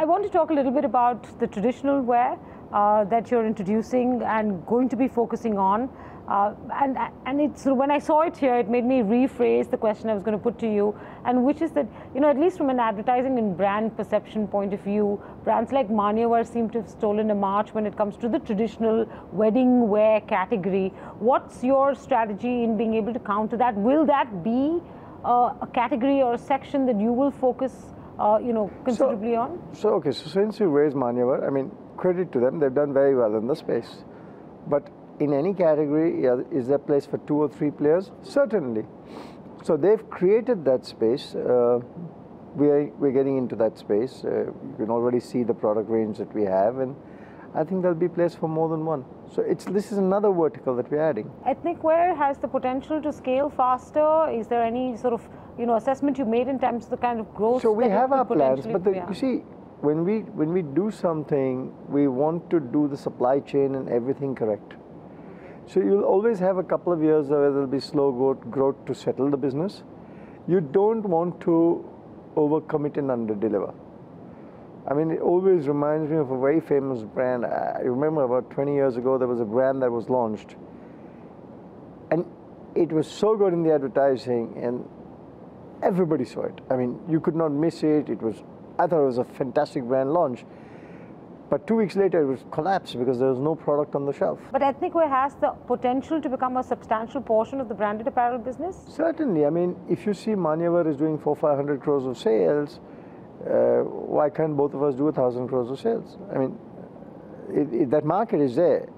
want to talk a little bit about the traditional wear that you're introducing and going to be focusing on. And it's, when I saw it here, it made me rephrase the question I was going to put to you, and which is that, you know, at least from an advertising and brand perception point of view, brands like Manyavar seem to have stolen a march when it comes to the traditional wedding wear category. What's your strategy in being able to counter that? Will that be a category or a section that you will focus, you know, considerably on? So since you raised Manyavar, I mean, credit to them, they've done very well in the space. But in any category, is there place for 2 or 3 players? Certainly. So they've created that space. We're getting into that space. You can already see the product range that we have, and I think there'll be place for more than one. So this is another vertical that we're adding. Ethnic wear has the potential to scale faster. Is there any sort of, you know, assessment you made in terms of the kind of growth? So we have our plans, but you see, when we do something, we want to do the supply chain and everything correct. So you'll always have a couple of years where there'll be slow growth to settle the business. You don't want to overcommit and underdeliver. I mean, it always reminds me of a very famous brand. I remember about 20 years ago, there was a brand that was launched. And it was so good in the advertising, and everybody saw it. I mean, you could not miss it. I thought it was a fantastic brand launch. But 2 weeks later, it was collapsed because there was no product on the shelf. But ethnic wear has the potential to become a substantial portion of the branded apparel business? Certainly. I mean, if you see Manyavar is doing 400-500 crores of sales, why can't both of us do 1,000 crores of sales? I mean, that market is there.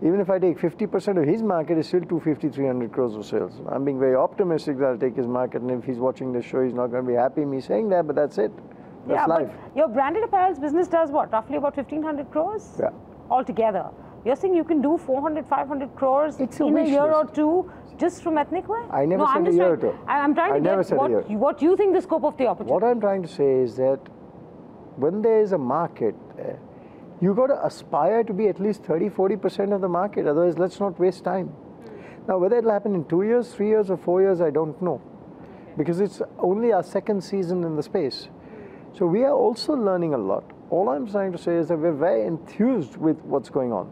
Even if I take 50% of his market, it's still 250-300 crores of sales. I'm being very optimistic that I'll take his market, and if he's watching the show, he's not going to be happy me saying that, but that's it. That's life. But your branded apparel business does what? Roughly about 1,500 crores? Yeah. Altogether. You're saying you can do 400-500 crores in a year or two just from ethnic wear? I never said a year or two. I'm trying to get what you think the scope of the opportunity. What I'm trying to say is that when there is a market, you've got to aspire to be at least 30-40% of the market. Otherwise, let's not waste time. Now, whether it'll happen in 2 years, 3 years, or 4 years, I don't know. Because it's only our second season in the space. So we are also learning a lot. All I'm trying to say is that we're very enthused with what's going on.